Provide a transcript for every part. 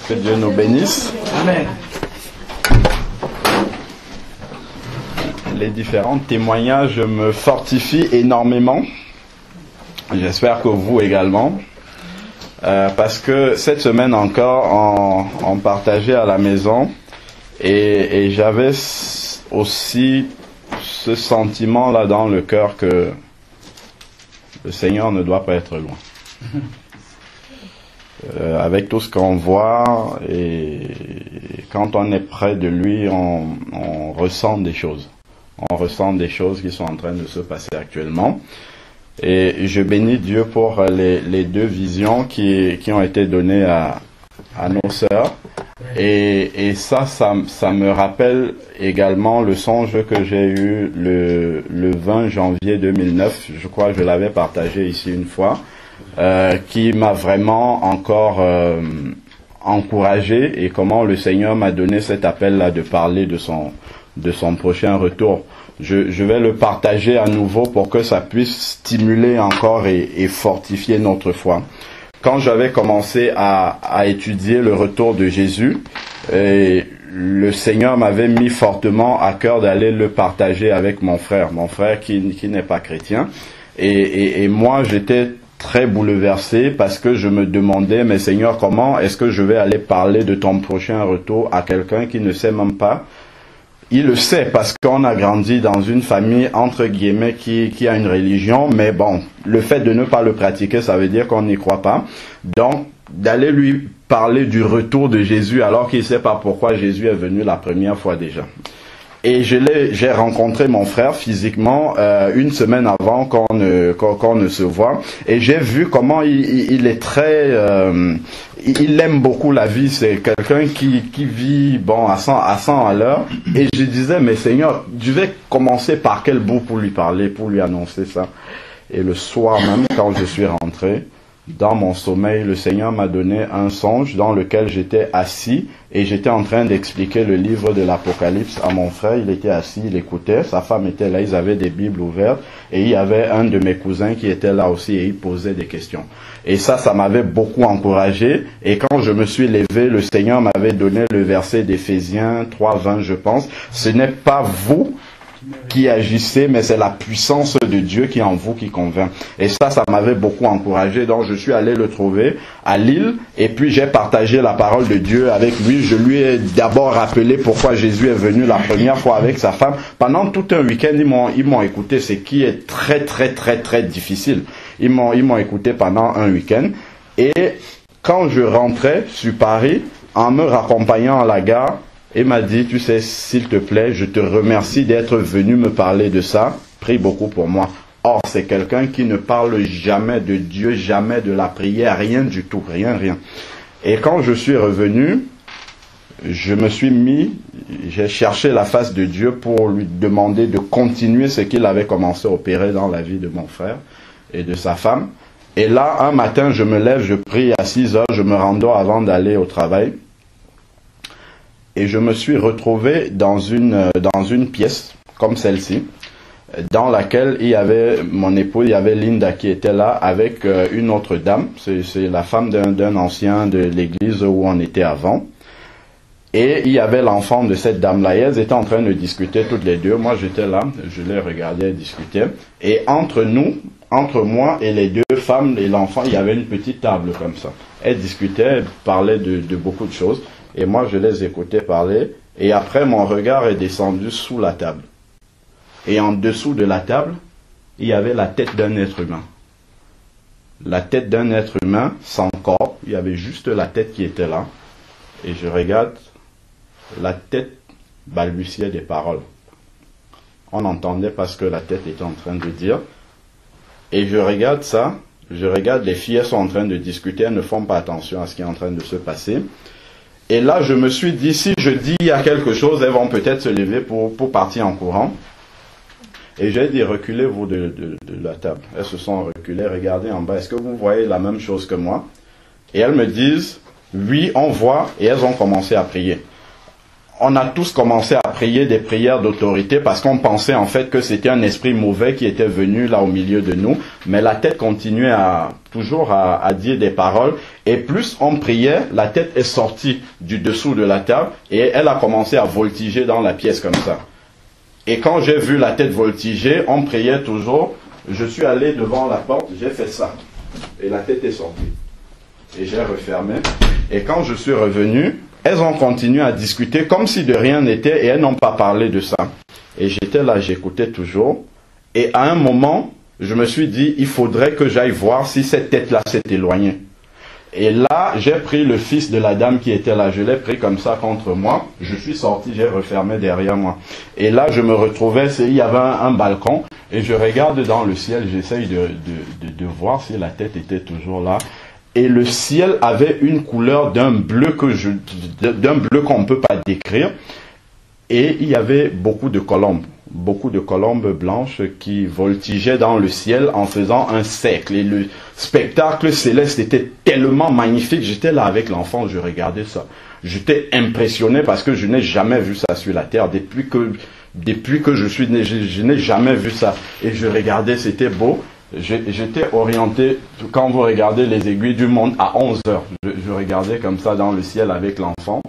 Que Dieu nous bénisse. Amen. Les différents témoignages me fortifient énormément. J'espère que vous également. Parce que cette semaine encore, on partageait à la maison et j'avais aussi ce sentiment-là dans le cœur que le Seigneur ne doit pas être loin. Avec tout ce qu'on voit et quand on est près de lui, on ressent des choses. On ressent des choses qui sont en train de se passer actuellement. Et je bénis Dieu pour les deux visions qui ont été données à nos sœurs. Et ça me rappelle également le songe que j'ai eu le 20 janvier 2009. Je crois que je l'avais partagé ici une fois. Qui m'a vraiment encore encouragé et comment le Seigneur m'a donné cet appel-là de parler de son prochain retour. Je vais le partager à nouveau pour que ça puisse stimuler encore et fortifier notre foi. Quand j'avais commencé à étudier le retour de Jésus, le Seigneur m'avait mis fortement à cœur d'aller le partager avec mon frère qui n'est pas chrétien. Et moi, j'étais très bouleversé parce que je me demandais, mais Seigneur, comment est-ce que je vais aller parler de ton prochain retour à quelqu'un qui ne sait même pas? Il le sait parce qu'on a grandi dans une famille, entre guillemets, qui a une religion, mais bon, le fait de ne pas le pratiquer, ça veut dire qu'on n'y croit pas. Donc, d'aller lui parler du retour de Jésus alors qu'il ne sait pas pourquoi Jésus est venu la première fois déjà. Et j'ai rencontré mon frère physiquement une semaine avant qu'on ne se voit, et j'ai vu comment il est très, il aime beaucoup la vie. C'est quelqu'un qui vit à 100 à l'heure. Et je disais, mais Seigneur, je vais commencer par quel bout pour lui parler, pour lui annoncer ça. Et le soir même, quand je suis rentré, dans mon sommeil, le Seigneur m'a donné un songe dans lequel j'étais assis et j'étais en train d'expliquer le livre de l'Apocalypse à mon frère. Il était assis, il écoutait, sa femme était là, ils avaient des Bibles ouvertes et il y avait un de mes cousins qui était là aussi et il posait des questions. Et ça m'avait beaucoup encouragé. Et quand je me suis levé, le Seigneur m'avait donné le verset d'Éphésiens 3:20, je pense. Ce n'est pas vous qui agissez, mais c'est la puissance de Dieu qui est en vous qui convainc. Et ça m'avait beaucoup encouragé. Donc je suis allé le trouver à Lille et puis j'ai partagé la parole de Dieu avec lui. Je lui ai d'abord rappelé pourquoi Jésus est venu la première fois avec sa femme. Pendant tout un week-end, ils m'ont écouté, ce qui est très très très très difficile. Ils m'ont écouté pendant un week-end. Et quand je rentrais sur Paris, en me raccompagnant à la gare, il m'a dit, tu sais, s'il te plaît, je te remercie d'être venu me parler de ça. Prie beaucoup pour moi. Or, c'est quelqu'un qui ne parle jamais de Dieu, jamais de la prière, rien du tout, rien. Et quand je suis revenu, j'ai cherché la face de Dieu pour lui demander de continuer ce qu'il avait commencé à opérer dans la vie de mon frère et de sa femme. Et là, un matin, je me lève, je prie à 6 heures, je me rendors avant d'aller au travail. Et je me suis retrouvé dans une pièce comme celle-ci, dans laquelle il y avait mon épouse, il y avait Linda qui était là avec une autre dame. C'est la femme d'un ancien de l'église où on était avant. Et il y avait l'enfant de cette dame-là. Et elles étaient en train de discuter toutes les deux. Moi, j'étais là, je les regardais discuter. Et entre moi et les deux femmes et l'enfant, il y avait une petite table comme ça. Elles discutaient, elles parlaient de beaucoup de choses. Et moi, je les écoutais parler. Et après, mon regard est descendu sous la table. Et en dessous de la table, il y avait la tête d'un être humain. La tête d'un être humain sans corps. Il y avait juste la tête qui était là. Et je regarde, la tête balbutiait des paroles. On entendait parce que la tête était en train de dire. Et je regarde ça. Je regarde, les filles, elles sont en train de discuter. Elles ne font pas attention à ce qui est en train de se passer. Et là, je me suis dit, si je dis il y a quelque chose, elles vont peut-être se lever pour partir en courant. Et j'ai dit, reculez-vous de la table. Elles se sont reculées, regardez en bas. Est-ce que vous voyez la même chose que moi? Et elles me disent, oui, on voit. Et elles ont commencé à prier. on a tous commencé à prier des prières d'autorité parce qu'on pensait en fait que c'était un esprit mauvais qui était venu là au milieu de nous. Mais la tête continuait toujours à dire des paroles. Et plus on priait, la tête est sortie du dessous de la table et elle a commencé à voltiger dans la pièce comme ça. Et quand j'ai vu la tête voltiger, on priait toujours. Je suis allé devant la porte, j'ai fait ça. Et la tête est sortie. Et j'ai refermé. Et quand je suis revenu, elles ont continué à discuter comme si de rien n'était et elles n'ont pas parlé de ça. Et j'étais là, j'écoutais toujours. Et à un moment, je me suis dit, il faudrait que j'aille voir si cette tête-là s'est éloignée. Et là, j'ai pris le fils de la dame qui était là. Je l'ai pris comme ça contre moi. Je suis sorti, j'ai refermé derrière moi. Et là, je me retrouvais, il y avait un balcon. Et je regarde dans le ciel, j'essaye de voir si la tête était toujours là. Et le ciel avait une couleur d'un bleu qu'on ne peut pas décrire. Et il y avait beaucoup de colombes blanches qui voltigeaient dans le ciel en faisant un cercle. Et le spectacle céleste était tellement magnifique. J'étais là avec l'enfant, je regardais ça. J'étais impressionné parce que je n'ai jamais vu ça sur la terre. Depuis que je suis né, je n'ai jamais vu ça. Et je regardais, c'était beau. J'étais orienté, quand vous regardez les aiguilles du monde, à 11 heures. Je regardais comme ça dans le ciel avec l'enfant.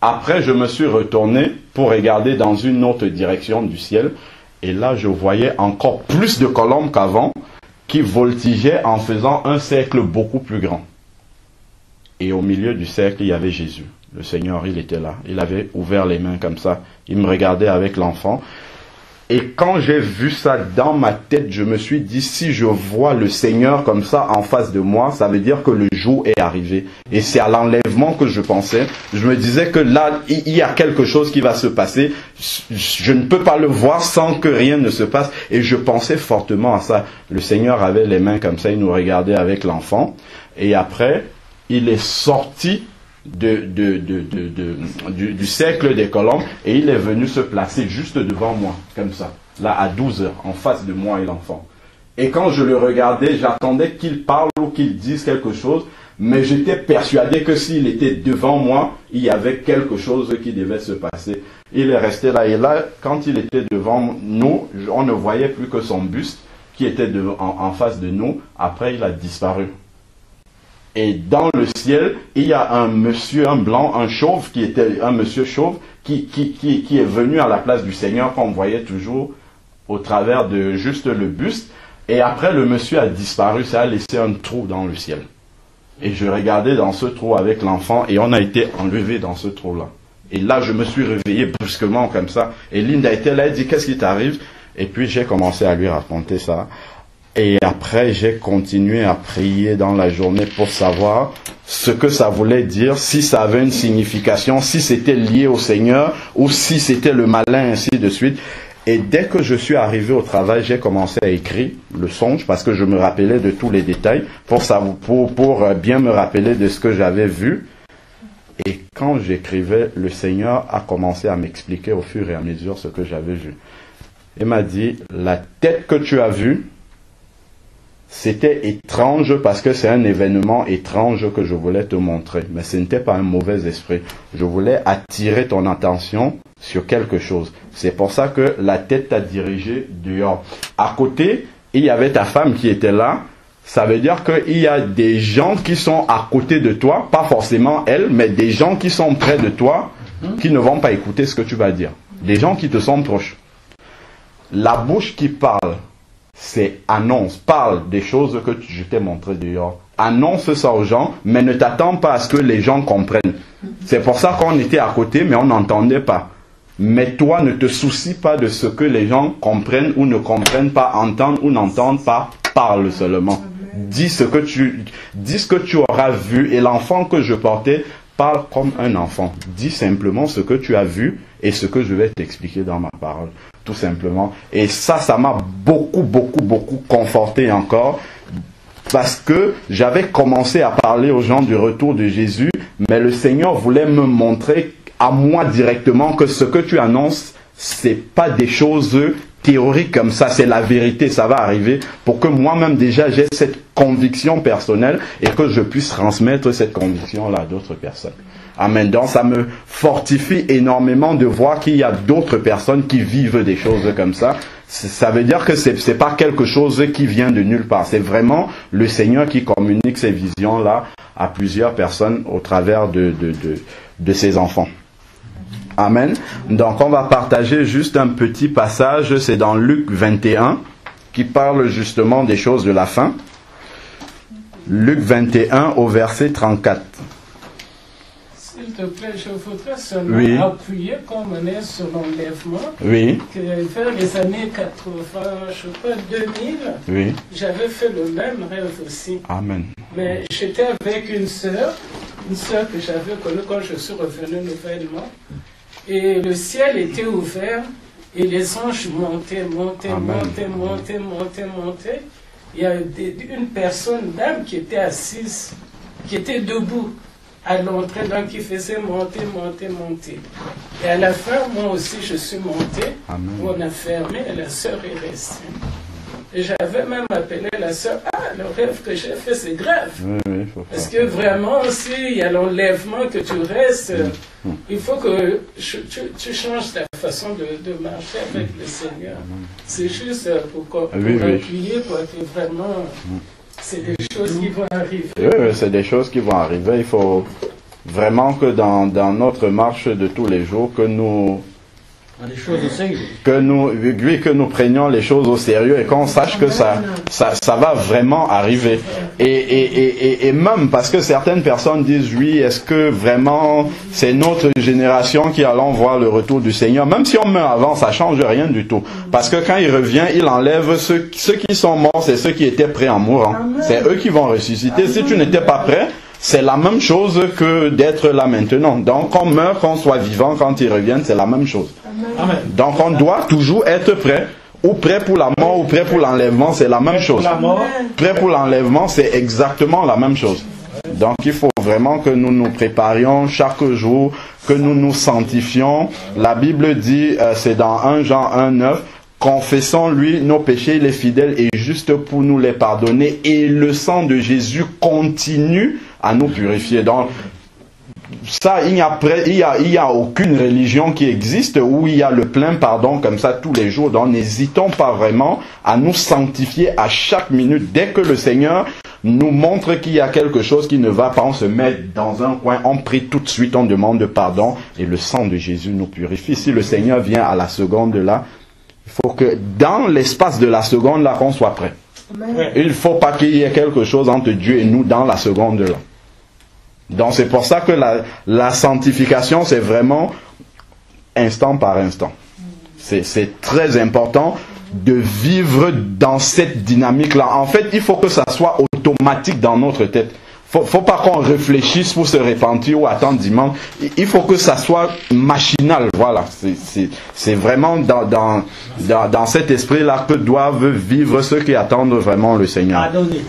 Après, je me suis retourné pour regarder dans une autre direction du ciel. Et là, je voyais encore plus de colombes qu'avant qui voltigeaient en faisant un cercle beaucoup plus grand. Et au milieu du cercle, il y avait Jésus. Le Seigneur, il était là. Il avait ouvert les mains comme ça. Il me regardait avec l'enfant. Et quand j'ai vu ça dans ma tête, je me suis dit, si je vois le Seigneur comme ça en face de moi, ça veut dire que le jour est arrivé. Et c'est à l'enlèvement que je pensais. Je me disais que là, il y a quelque chose qui va se passer. Je ne peux pas le voir sans que rien ne se passe. Et je pensais fortement à ça. Le Seigneur avait les mains comme ça, il nous regardait avec l'enfant. Et après, il est sorti du cercle des colombes et il est venu se placer juste devant moi, comme ça, là à 12 heures, en face de moi et l'enfant. Et quand je le regardais, j'attendais qu'il parle ou qu'il dise quelque chose, mais j'étais persuadé que s'il était devant moi, il y avait quelque chose qui devait se passer. Il est resté là, et là, quand il était devant nous, on ne voyait plus que son buste qui était en face de nous. Après, il a disparu. Et dans le ciel, il y a un monsieur, un blanc, un chauve, qui était un monsieur chauve, qui est venu à la place du Seigneur qu'on voyait toujours au travers de juste le buste. Et après, le monsieur a disparu, ça a laissé un trou dans le ciel. Et je regardais dans ce trou avec l'enfant et on a été enlevé dans ce trou-là. Et là, je me suis réveillé brusquement comme ça. Et Linda était là, elle dit, qu'est-ce qui t'arrive? Et puis j'ai commencé à lui raconter ça. Et après, j'ai continué à prier dans la journée pour savoir ce que ça voulait dire, si ça avait une signification, si c'était lié au Seigneur ou si c'était le malin, ainsi de suite. Et dès que je suis arrivé au travail, j'ai commencé à écrire le songe parce que je me rappelais de tous les détails pour bien me rappeler de ce que j'avais vu. Et quand j'écrivais, le Seigneur a commencé à m'expliquer au fur et à mesure ce que j'avais vu. Il m'a dit, la tête que tu as vue, c'était étrange parce que c'est un événement étrange que je voulais te montrer. Mais ce n'était pas un mauvais esprit. Je voulais attirer ton attention sur quelque chose. C'est pour ça que la tête t'a dirigé dehors. À côté, il y avait ta femme qui était là. Ça veut dire qu'il y a des gens qui sont à côté de toi, pas forcément elle, mais des gens qui sont près de toi, qui ne vont pas écouter ce que tu vas dire. Des gens qui te sont proches. La bouche qui parle, c'est annonce, parle des choses que je t'ai montrées dehors. Annonce ça aux gens, mais ne t'attends pas à ce que les gens comprennent. C'est pour ça qu'on était à côté, mais on n'entendait pas. Mais toi, ne te soucie pas de ce que les gens comprennent ou ne comprennent pas, entendent ou n'entendent pas, parle seulement. Dis ce que tu auras vu, et l'enfant que je portais parle comme un enfant. Dis simplement ce que tu as vu et ce que je vais t'expliquer dans ma parole. Tout simplement. Et ça m'a beaucoup conforté encore. Parce que j'avais commencé à parler aux gens du retour de Jésus, mais le Seigneur voulait me montrer à moi directement que ce que tu annonces, c'est pas des choses théoriques comme ça, c'est la vérité, ça va arriver, pour que moi-même déjà j'ai cette conviction personnelle et que je puisse transmettre cette conviction-là à d'autres personnes. Amen. Donc ça me fortifie énormément de voir qu'il y a d'autres personnes qui vivent des choses comme ça. Ça veut dire que c'est pas quelque chose qui vient de nulle part. C'est vraiment le Seigneur qui communique ces visions-là à plusieurs personnes au travers de ses enfants. Amen. Donc on va partager juste un petit passage, c'est dans Luc 21, qui parle justement des choses de la fin. Luc 21 au verset 34. S'il te plaît, je voudrais seulement appuyer comme on est sur l'enlèvement. Oui. Que vers les années 80, je crois 2000, j'avais fait le même rêve aussi. Amen. Mais j'étais avec une sœur que j'avais connue quand je suis revenu nouvellement. Et le ciel était ouvert et les anges montaient. Il y a une personne, une dame qui était assise, qui était debout à l'entrée, donc qui faisait monter. Et à la fin, moi aussi, je suis monté. On a fermé et la sœur est restée. Et j'avais même appelé la sœur, le rêve que j'ai fait, c'est grave. Parce que vraiment, s'il y a l'enlèvement, que tu restes, il faut que tu changes ta façon de marcher avec le Seigneur. C'est juste pour appuyer, pour que vraiment, c'est des choses qui vont arriver. Oui, c'est des choses qui vont arriver. Il faut vraiment que dans notre marche de tous les jours, que nous prenions les choses au sérieux et qu'on sache que ça va vraiment arriver. Et même parce que certaines personnes disent oui, est-ce que vraiment c'est notre génération qui allons voir le retour du Seigneur? Même si on meurt avant, ça change rien du tout. Parce que quand il revient, il enlève ceux qui sont morts, c'est ceux qui étaient prêts en mourant. C'est eux qui vont ressusciter. Si tu n'étais pas prêt, c'est la même chose que d'être là maintenant. Donc qu'on meurt, qu'on soit vivant, quand ils reviennent, c'est la même chose. Amen. Donc on doit toujours être prêt, ou prêt pour la mort, ou prêt pour l'enlèvement, c'est la même chose. Prêt pour l'enlèvement, c'est exactement la même chose. Donc il faut vraiment que nous nous préparions chaque jour, que nous nous sanctifions. La Bible dit, c'est dans 1 Jean 1,9, confessons-lui nos péchés, il est fidèle et juste pour nous les pardonner, et le sang de Jésus continue à nous purifier. Donc ça, il n'y a aucune religion qui existe où il y a le plein pardon comme ça tous les jours. Donc n'hésitons pas vraiment à nous sanctifier à chaque minute. Dès que le Seigneur nous montre qu'il y a quelque chose qui ne va pas, on se met dans un coin, on prie tout de suite, on demande pardon et le sang de Jésus nous purifie. Si le Seigneur vient à la seconde là, il faut que dans l'espace de la seconde là, qu'on soit prêt. Il ne faut pas qu'il y ait quelque chose entre Dieu et nous dans la seconde là. Donc c'est pour ça que la sanctification, c'est vraiment instant par instant. C'est très important de vivre dans cette dynamique-là. En fait, il faut que ça soit automatique dans notre tête. Faut pas qu'on réfléchisse pour se repentir ou attendre dimanche. Il faut que ça soit machinal. Voilà. C'est vraiment dans cet esprit-là que doivent vivre ceux qui attendent vraiment le Seigneur. Pardonner.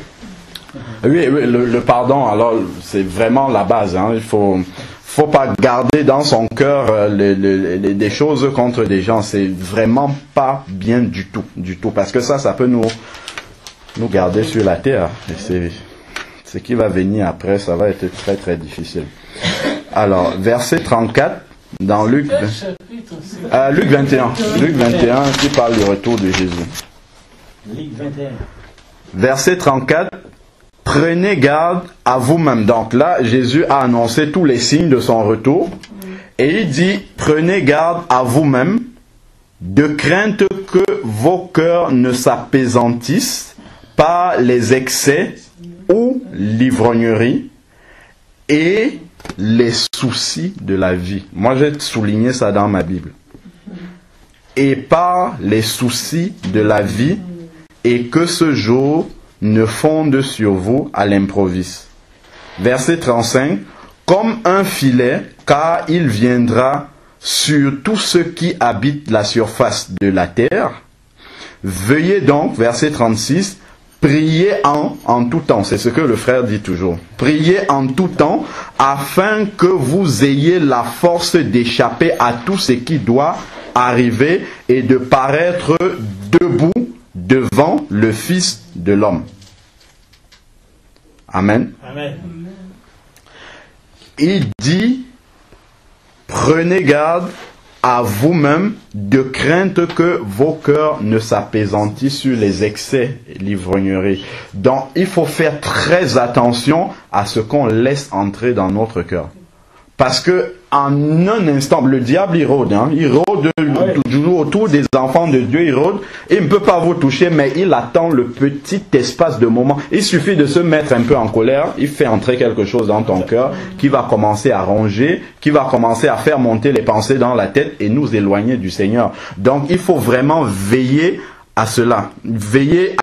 Oui, le pardon, alors c'est vraiment la base. Hein. Il faut pas garder dans son cœur des choses contre des gens. C'est vraiment pas bien du tout. Parce que ça peut nous garder sur la terre. Et ce qui va venir après, ça va être très très difficile. Alors, verset 34 dans Luc 21. Luc 21 qui parle du retour de Jésus. Luc 21. Verset 34. Prenez garde à vous-même. Donc là, Jésus a annoncé tous les signes de son retour. Et il dit, prenez garde à vous-même, de crainte que vos cœurs ne s'apeisantissent par les excès ou l'ivrognerie et les soucis de la vie. Moi, j'ai souligné ça dans ma Bible. Et par les soucis de la vie, et que ce jour ne fonde sur vous à l'improviste. Verset 35. Comme un filet, car il viendra sur tous ceux qui habitent la surface de la terre. Veuillez donc, verset 36, priez en tout temps. C'est ce que le frère dit toujours. Priez en tout temps, afin que vous ayez la force d'échapper à tout ce qui doit arriver et de paraître debout devant le Fils de l'homme. Amen. Amen. Il dit prenez garde à vous-même de crainte que vos cœurs ne s'appesantissent sur les excès et l'ivrognerie. Donc, il faut faire très attention à ce qu'on laisse entrer dans notre cœur. Parce que en un instant, le diable il rôde toujours autour des enfants de Dieu, il rôde, et il ne peut pas vous toucher, mais il attend le petit espace de moment. Il suffit de se mettre un peu en colère, il fait entrer quelque chose dans ton cœur qui va commencer à ronger, qui va commencer à faire monter les pensées dans la tête et nous éloigner du Seigneur. Donc il faut vraiment veiller à cela, veiller